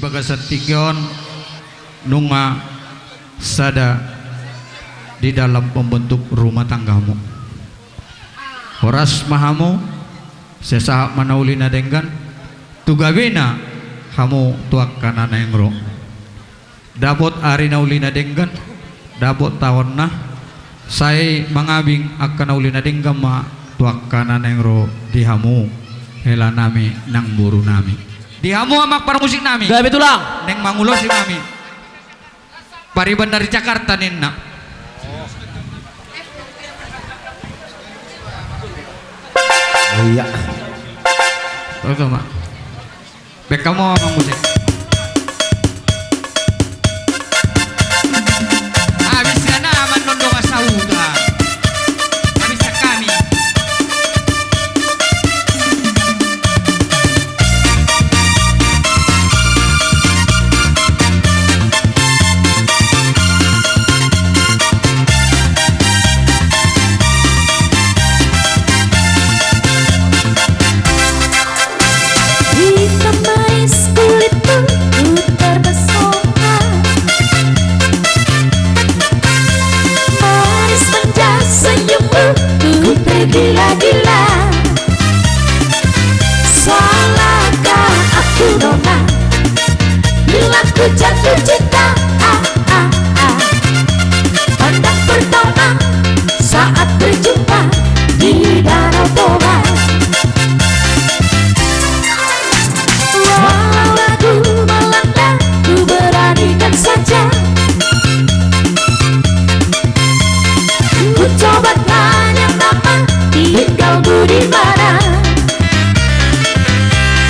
bagasatikyon nunga sada di dalam pembentuk rumah tanggamu. Horas mahamu sesahak manaulina denggan tugawina hamu tuak kanana engro. Dapot ari naulina denggan dapot tahun nah saya mangabing akan naulina denggan ma tuak kanana engro dihamu hela nami nang buru nami dihamu amak para musik nami gawe tulang neng mangulo si mami pariban dari Jakarta ninna. oh iya Betul mak bek kamu amak musik habis kana aman nondo kasauda habis kami Hitam manis kulitmu ku terpesona, manis manja senyummu ku tergila-gila. Salahkah aku nona bila ku jatuh cinta? Pandang pertama saat berjumpa di Danau Toba. Walau lagu melanda, ku beranikan saja. Ku coba tanya nama, tinggalmu di mana?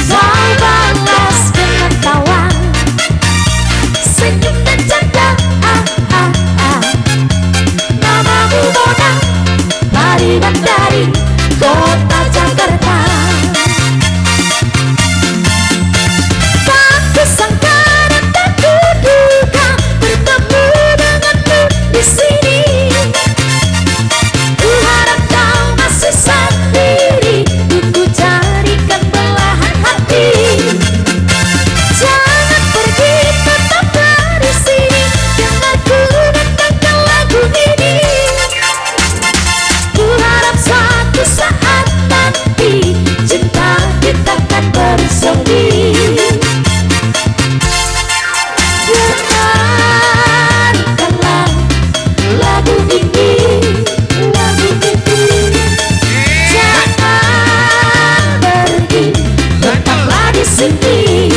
Kau balas dengan tawa, senyum dan canda. Namamu Mona, pariban dari kota Jakarta. Tak kusangka dan tak kuduga bertemu denganmu di sini. Ku harap kau masih sendiri, ku carikan belahan hati. Jangan pergi, tetaplah di sini, dengarku dengarkan lagu ini. Ku harap suatu saat nanti cinta kita akan bersemi. Dengarkanlah lagu ini, lagu ini. Jangan pergi, tetaplah di sini.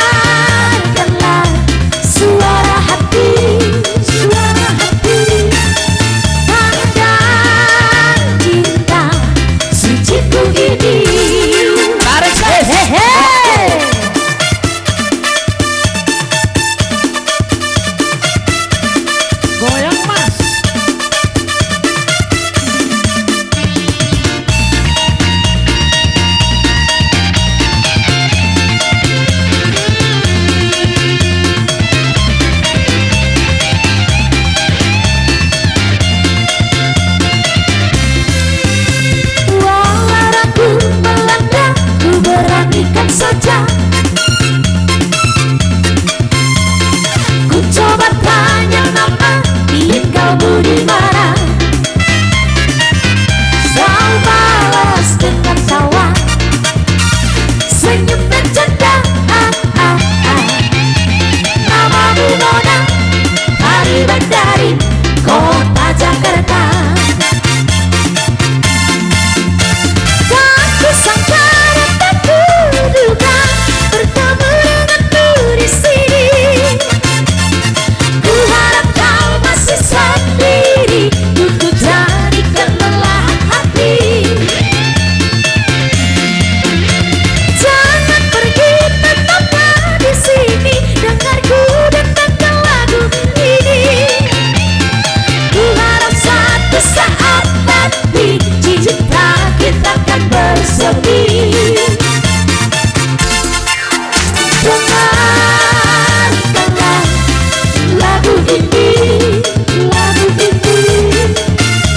Dengarkanlah suara hati, suara hati. Pandang cinta suciku ini. tarik hehehe goyang mas Walau ragu melanda, ku beranikan saja. Ku coba tanya nama, tinggalmu di mana? Kau balas dengan tawa, senyum dan canda. Namamu Nona, pariban dari kota Jakarta. Tak kusangka dan tak kuduga bertemu denganmu di sini. Ku harap kau masih sendiri, ku carikan belahan hati. Jangan pergi, tetaplah di sini, dengarku dengarkan lagu ini. Ku harap suatu saat nanti cinta kita akan bersemi. Dengarkanlah lagu ini, lagu ini.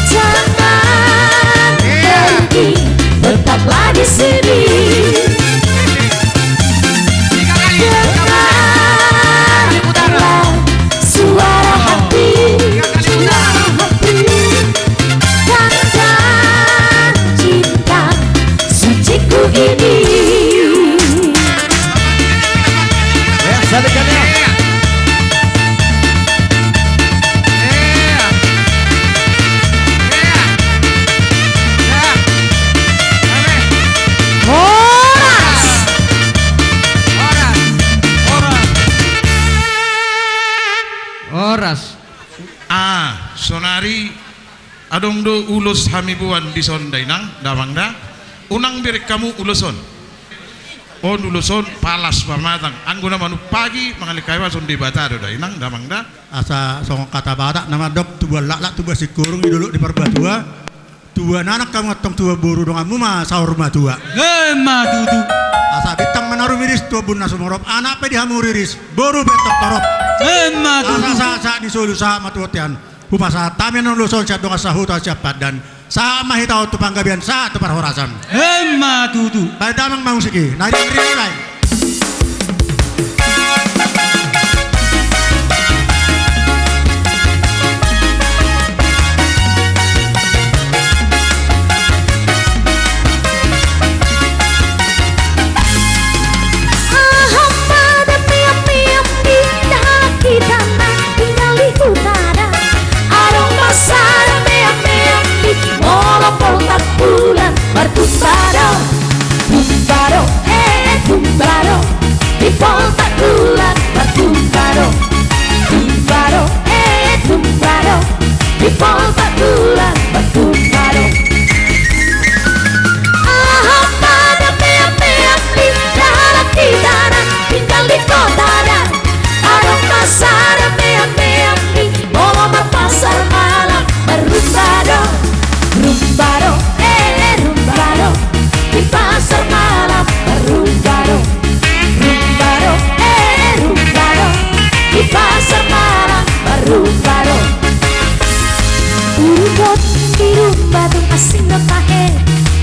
Jangan pergi, tetaplah di sini. ini. Ya, salikannya. Horas. Oras. Sonari adong do ulus hamibuan di son dainang damangda unang birek kamu uluson on uluson palas pamatang angguna manu pagi mangalikaiwa son di bata do dainang damangda asa song kata batak nama dok tuba lak tuba si kurung dulu di perbatua tua nanak kamu ngatong tua buru dong kamu mah sahur matua Madudu. asa bitang menaruh miris tua bun nasumorop anak pe dihamuriris boru betok torop Madudu. asa ni solu sa matuotian upasa tamen non luson siap dong asa huta siap dan sama hitau tu panggabian sa tu parhorasan Madudu. pada damang mausiki nari nari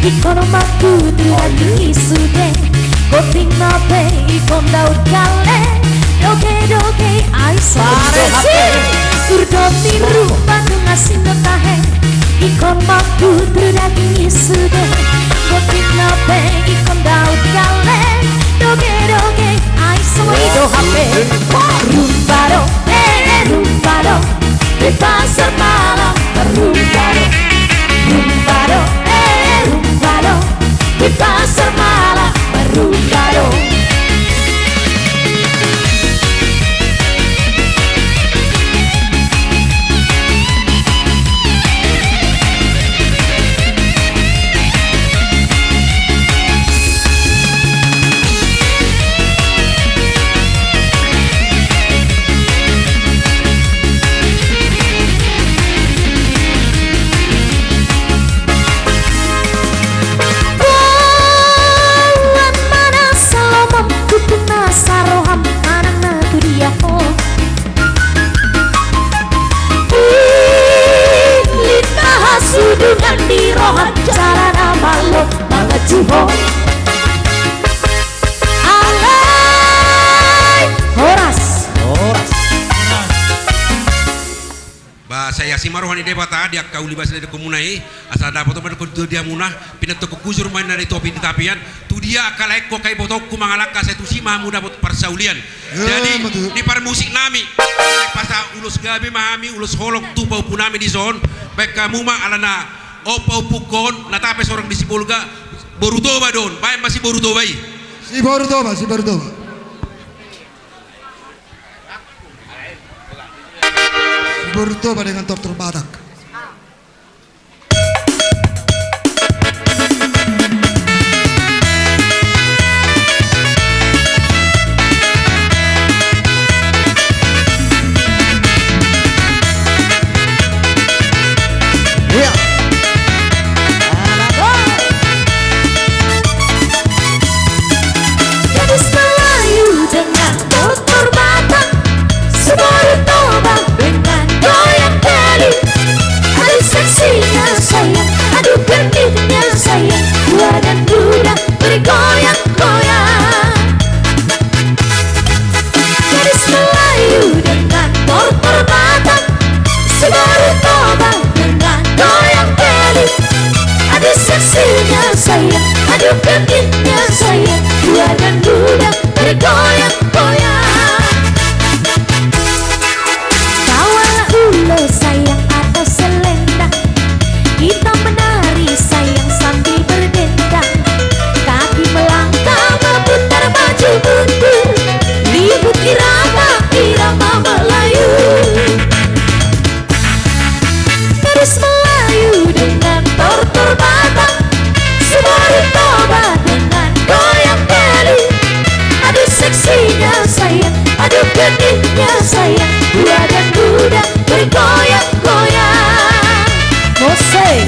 Ikono maku lagi sude koting nape ikon daur kale doge doge ai sore surdo tiru bandung asin tahe ikon maku lagi sude koting nape ikon daur kale doge doge ai sore do hape rumbaro rumbaro di pasar malam rumbaro rumbaro rumbaro di pasar malam rumbaro. Sudungan di rohan carana malok mangajuho alay horas bahasa yasi marohan ide bata dia kau libas dari komunai asal dapat obat kau dia munah pinat toko kuzur main dari topi di tapian tu dia kalai kau kai botok ku mangalaka saya tu si mamu dapat persaulian jadi di par musik nami pasal ulus gabi mahami ulus holok tu pau punami di zon baik kamu mah alana opau pukon natape seorang di Sipolga borutoba don baik masih borutoba si borutoba si borutoba dengan Dr. Badak. gadis Melayu dengan Dr. Batak Borutoba dengan goyang kali sayang, aduh genitnya sayang, dua dan duda bergoyang-goyang. Bawalah ulo sayang atau selendang, kita menari sayang sambil berdendang. Kaki melangkah memutar maju mundur, ribut irama Melayu. Terus Melayu dengan tortor batang, Subaru Toba dengan goyang beli. Aduh seksinya sayang, aduh genitnya sayang, dua dan duda bergoyang-goyang. Mose.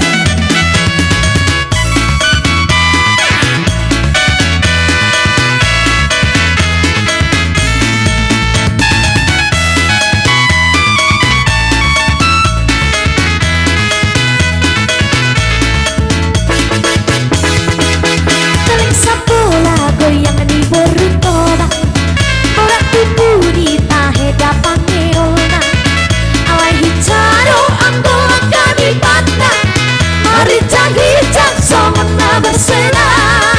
Kaleng sapola goyang di Boru Toba, borak tubuh di tahe dapan neona. Alai hicaro anggola kami pandang, mari cahijang somona bersenang.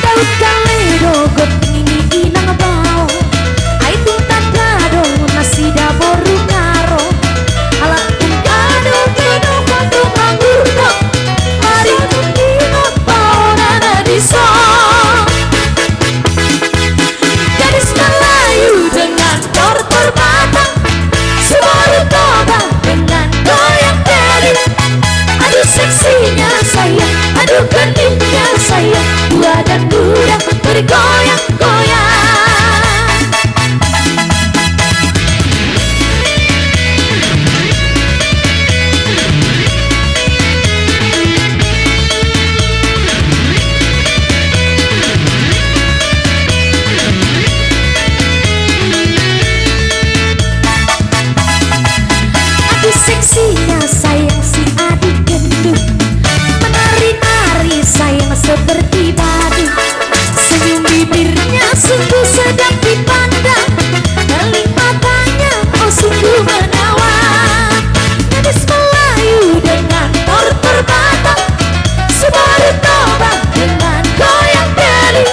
Daud kalero got ini inang bau, ai tuntan gado nasi daboru ngaro. Alat tungkado keno kondo mangurdo, mari tungkino paonana disong. Gadis Melayu dengan tortor batang, Subaru Toba dengan goyang beli. Aduh seksinya sayang, aduh genitnya sayang, dua dan duda bergoyang-goyang. Aduh seksinya sayang si adik gendut, menari-nari sayang seperti badu. Senyum bibirnya sungguh sedap dipandang, keling matanya oh sungguh menawan. Gadis Melayu dengan tortor batang, Subaru Toba dengan goyang beli.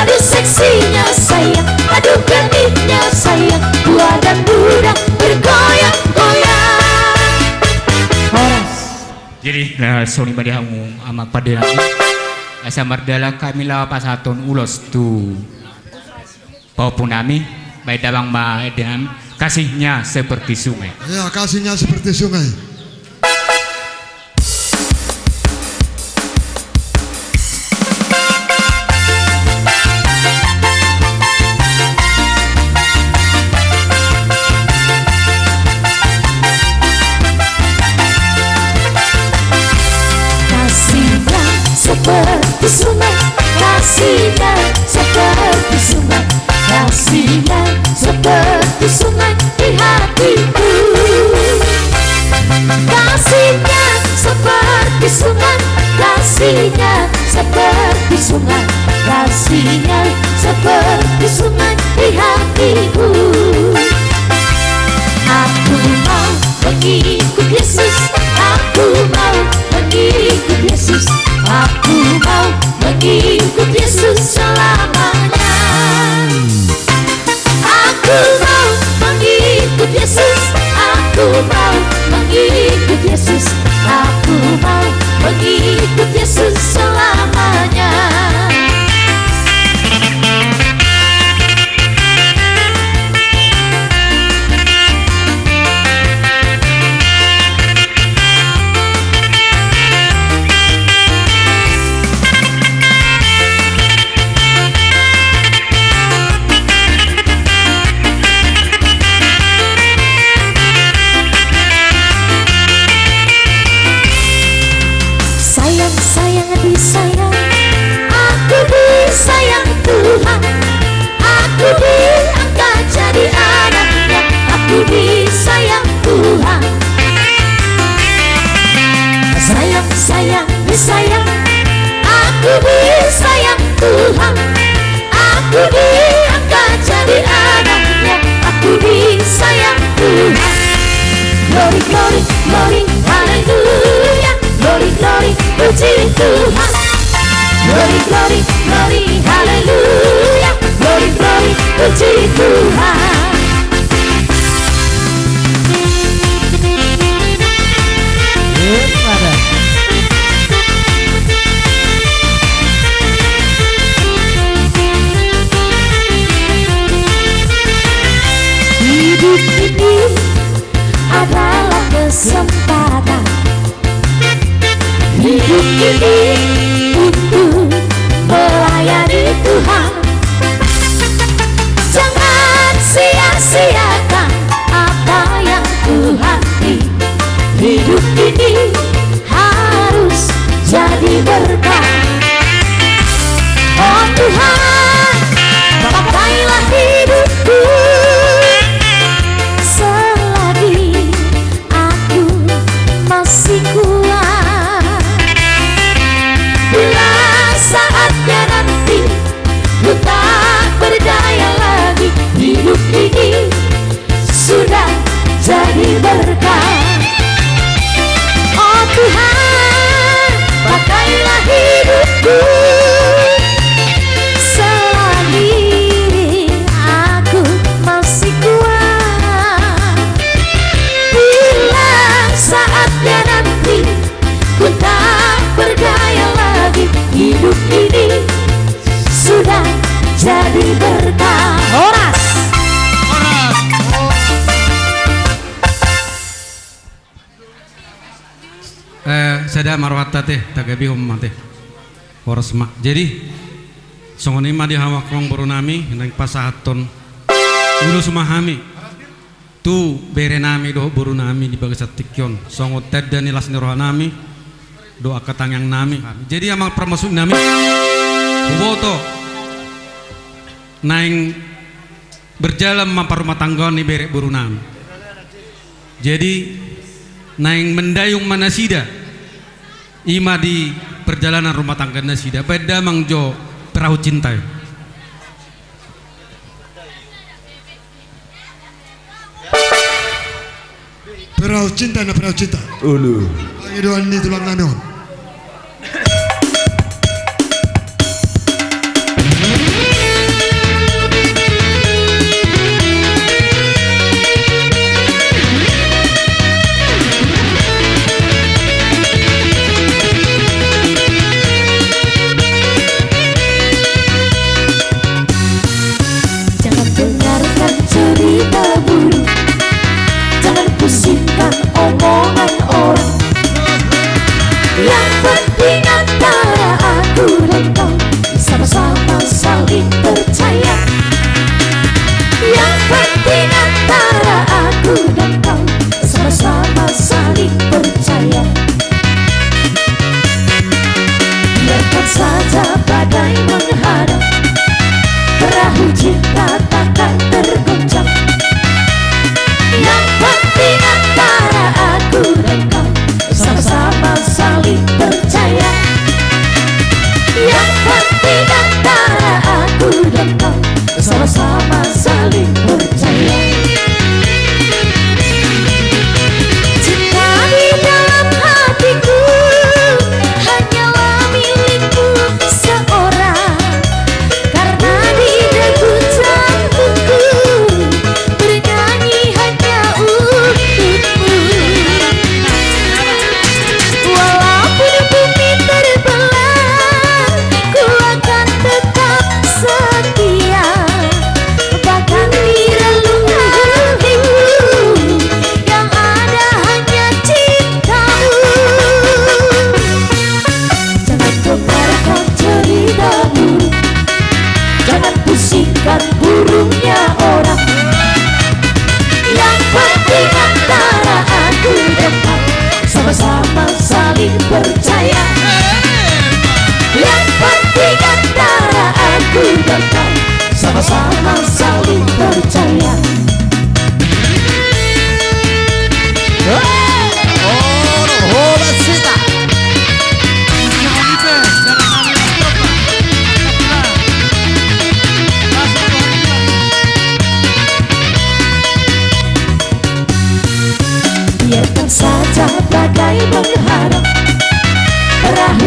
Aduh seksinya sayang, aduh genitnya sayang, dua dan duda bergoyang-goyang. Jadi soni badihamu ama padenami asa mardala kami lawa pasaton ulos tu paupunami baik dabang ma dengan kasihnya seperti sungai. Ya, kasihnya seperti sungai. Kasihnya seperti sungai, kasihnya seperti sungai, kasihnya seperti sungai di hatiku. Kasihnya seperti sungai, kasihnya seperti sungai, kasihnya seperti sungai di hatiku. Aku mau mengikut Yesus, aku mau mengikut Yesus, aku mau mengikut Yesus selamanya. Aku mau mengikut Yesus, aku mau mengikut Yesus, aku mau mengikut Yesus selamanya. Sayang disayang, aku disayang Tuhan, aku diangkat jadi anaknya, aku disayang Tuhan. Sayang disayang, aku disayang Tuhan, aku diangkat jadi anaknya, aku disayang Tuhan. Glory, glory, glory, haleluya, glory, glory. puji Tuhan. Glory, glory, glory, haleluya. Glory, glory, puji Tuhan. Hidup ini adalah kesempatan. Hidup ini untuk melayani Tuhan. Jangan sia-siakan apa yang Tuhan beri. Hidup ini harus jadi berkah. Oh Tuhan, pakailah hidupku selagi aku masih kuat. Bila saatnya nanti ku tak berdaya lagi, hidup ini sudah jadi berkah. Oh Tuhan, pakailah hidupku selagi aku masih kuat. Bila saatnya nanti ku tak berdaya lagi, hidup ini sudah jadi berkah. Horas. Sada marwata teh tagabi umma teh horas mak. Jadi songoni mah di hawa krong borunami nang pasahaton ulo sumahami tu bere nami do borunami di bagas tikyon songo ted dan nilas nirohanami doa katangyang nami. Jadi amang permasuk nami boto naing berjalan mampar rumah tangga ni bere borunami. Jadi naing mendayung manasida ima di perjalanan rumah tangga nasida beda mangjo perahu cinta. Perahu cinta na perahu cinta. Ulu. Pangiduan ni tulang nanon. Jangan dengarkan cerita buruk, jangan pusingkan omongan orang. Yang penting antara aku dan kau sama-sama saling percaya. Yang penting antara aku dan kau sama-sama saling percaya. Biarkan saja badai menghadap, perahu cinta takkan tergoncang. Yang penting antara aku dan kau sama-sama saling percaya. Yang penting antara aku dan kau sama-sama saling percaya. Cinta di dalam hatiku hanyalah milikku seorang. Karena di degup jantungku bernyanyi hanya untukmu. Walaupun bumi terbelah, ku akan tetap setia. Bahkan di relung hatiku yang ada hanya cintamu. Jangan dengarkan cerita buruk, jangan pusingkan burungnya orang. Yang penting antara aku dan kau sama-sama saling percaya. Yang penting antara aku dan kau sama-sama saling percaya. Biarkan saja badai menghadap, perahu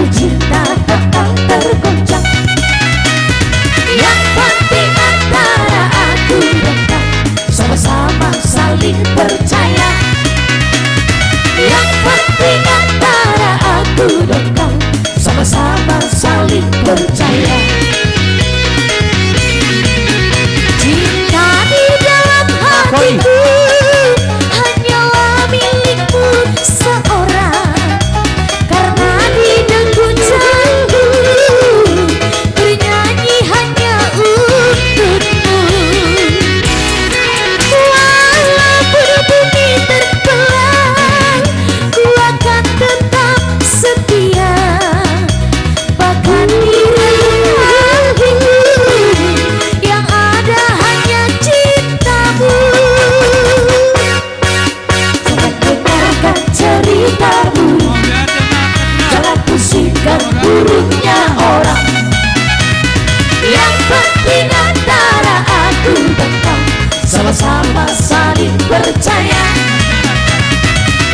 percaya.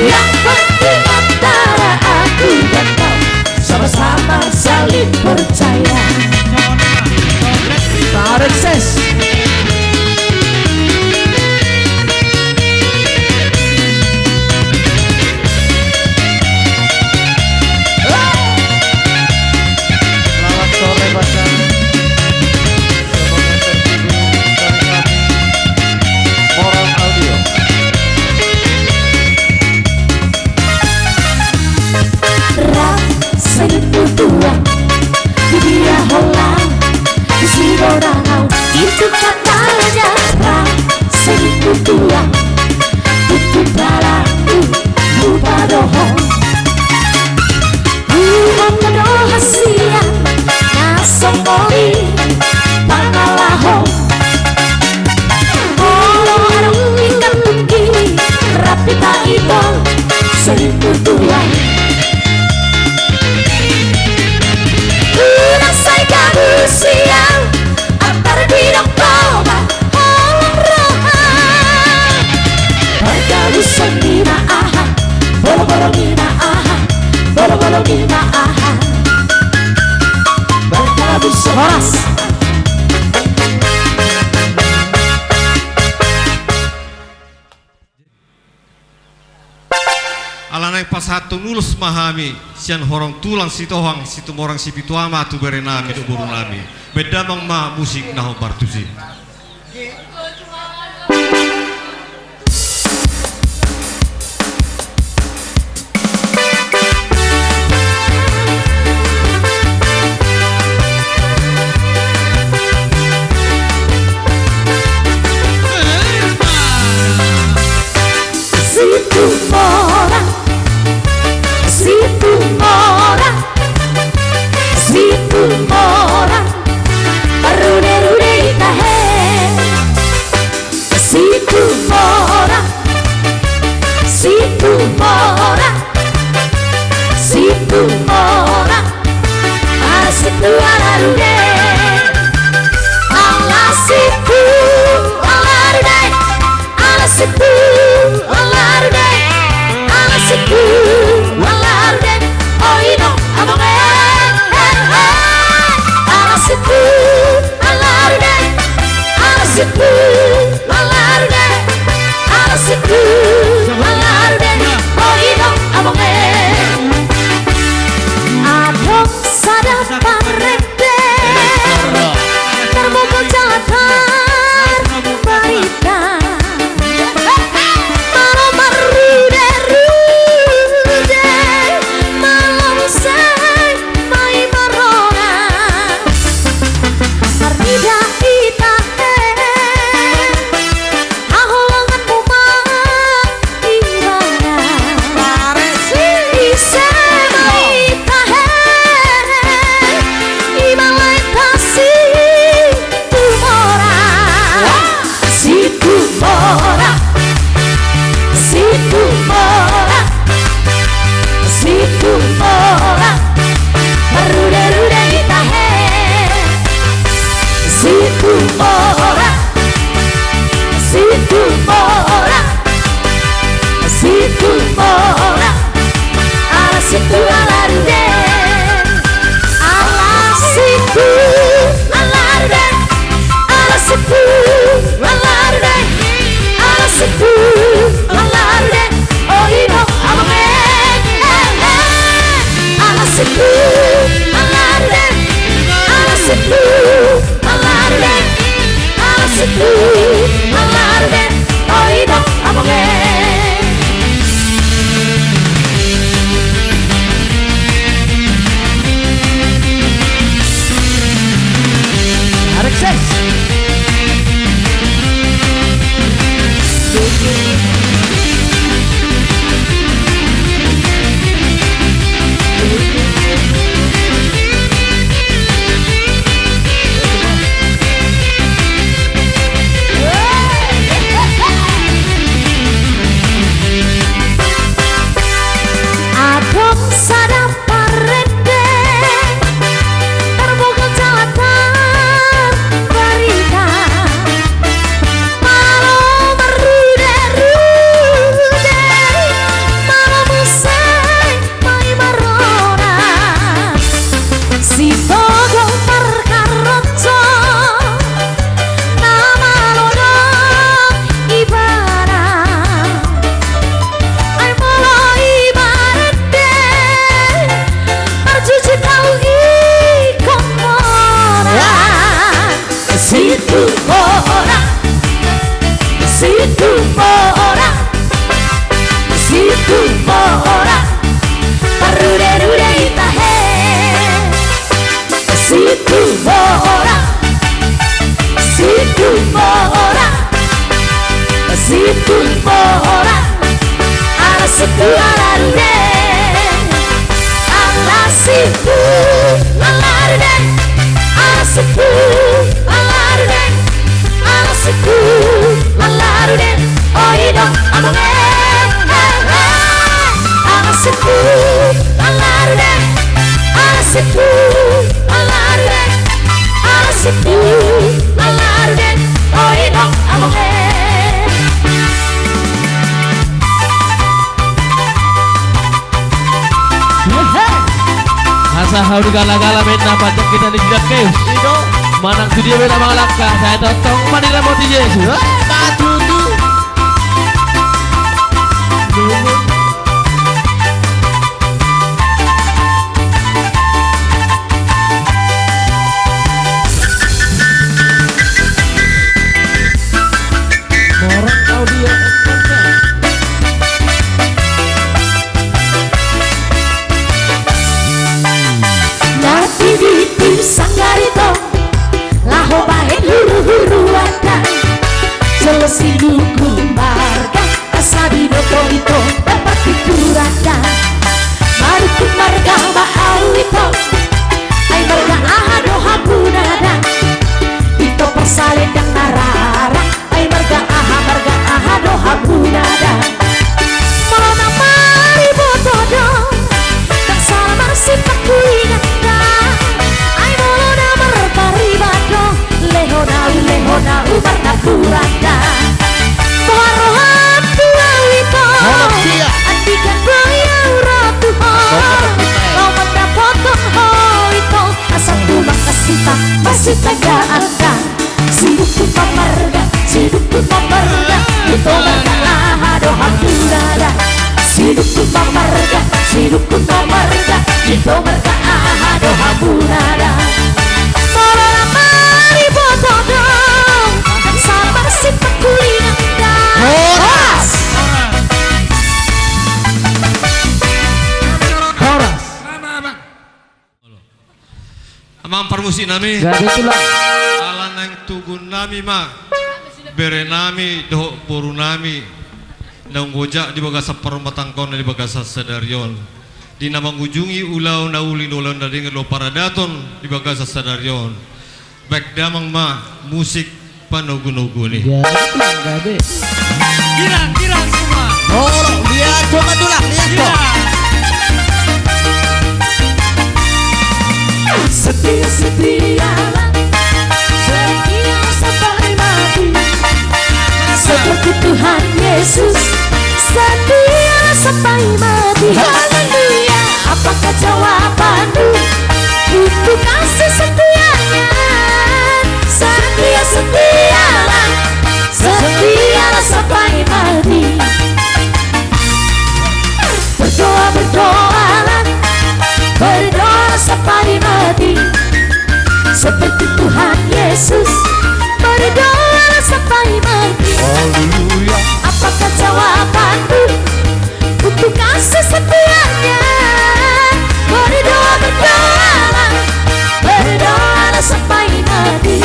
Yang penting antara aku dan kau sama-sama saling percaya. Tarik ses. Selamat sore Bacan. Moral Audio. Seribu dua di dia holang di Siborangau itu katanya. Seribu dua itu balaku lupa dohong bukan kedoha siang nasongoli pangalahong kalau arung ikan tinggi rapi tak itu. Seribu dua Unasay kabusiang antar bidang toba holang rohan Pergalusan di maahan bolo-bolo di maahan bolo-bolo di maahan Bergalusan horas. Alanay pasatong ulus mahami sian horong tulang sitohang situmorang sipituama tu berenami do burunami bedamang ma musik naho bartusi. Situ mora, rude-rude itahe. Situ mora, situ mora, situ mora, situ rude. Allah situ, Allah rude, Allah situ, Allah rude, Allah situ, Allah rude. Oh ino, abang Alasipu, alarde, alasipu, alarde, alasipu, alarde, oído, abonge. Adong sada parete, terbuka jalanan berita. Malam berude, rude, malam say, mai marona. Marnida ita aholangan bumang ibana Ise ita ibalai tasi tumora Si tumora Si tumora Si tumora Marude-rude ita Situ mora, situ mora, situ mora, ala situ ala rude, ala situ ala rude, ala situ ala rude, ala situ ala rude, oh ino abame, ala situ ala rude, ala situ. Alasipu, alarde, oído, abonge. Alexis. situ alarude, ala situ alarude, ala situ alarude, ala situ alarude, oh idong amonge, ala situ alarude, ala situ alarude, ala situ alarude, oh idong amonge. Asa haudi gala-gala mena panjang kita di jidat keus. Manang tu dia beda mga langkah. Saya totong Manila Moti Yesus. Patutu. Orang kau dia. Nanti di sanggarito laho bahe huru-huru ada selesi duku marga asabi noto-ito dapat pikuranda maruku marga mahawito ay marga ahado habunada ito pasalendang narara ay marga ahado habunada mana mari botodo tak sabar si pakuinanda ay molona marbaribado lehona umarna puranda Marohan tuawito andikan bayau ratu ho Lomat na potong ho ito asal tumak kasita masih taga anda sidukun pamarga ito marga ahado hapurada sidukun pamarga ito marga ahado hapurada Marona mari botodong ang sabar si pakulinanda Horas! Amang parmusi nami. Gado tulang. Alan nang tugun nami ma. Bere nami doh puru nami. Nang gojak di bagas permatangkon di bagas sadaryon. Di namang ujungi ulau nauli ulau dari ngelo paradaton di bagas sadaryon. Baik damang ma musik panogunugu nih. Gado. Girang semua. Oh, lihat coba tulang, lihat kok. Setia-setialah setia sampai mati seperti Tuhan Yesus setia sampai mati. Haleluya. Apakah jawabanmu untuk kasih setianya? Setia-setialah sampai mati. Berdoa sampai mati seperti Tuhan Yesus. Berdoa sampai mati. Haleluya. Apakah jawabanmu untuk kasih setianya? Berdoa sampai mati.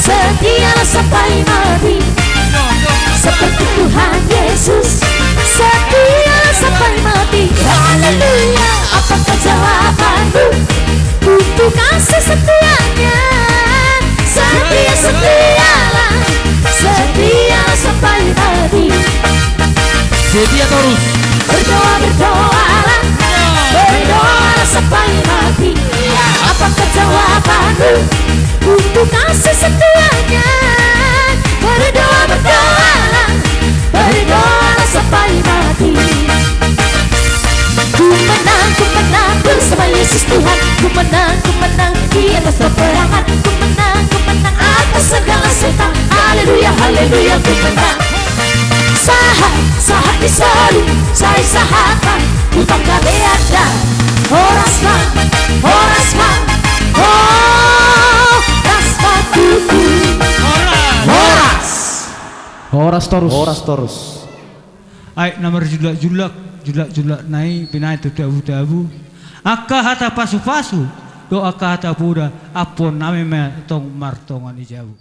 Setialah sampai mati seperti Tuhan Yesus. Setialah sampai mati. Haleluya. Apakah jawabanmu untuk kasih setianya? Setialah sampai mati. Setia terus. Berdoalah sampai mati. Apakah jawabanmu untuk kasih setianya? Berdoalah sampai mati. Ku menang bersama Yesus Tuhan. Ku menang di atas peperangan. Ku menang atas segala setan. Haleluya, haleluya, ku menang. Sahat disalib, saya sahatan. Ku tangga beada. Horasman, oh, Horas terus. Ay namar julak nai pinai tu tabu. Akka hata pasu do akka hata pura apon nami me tong martongan ijabu.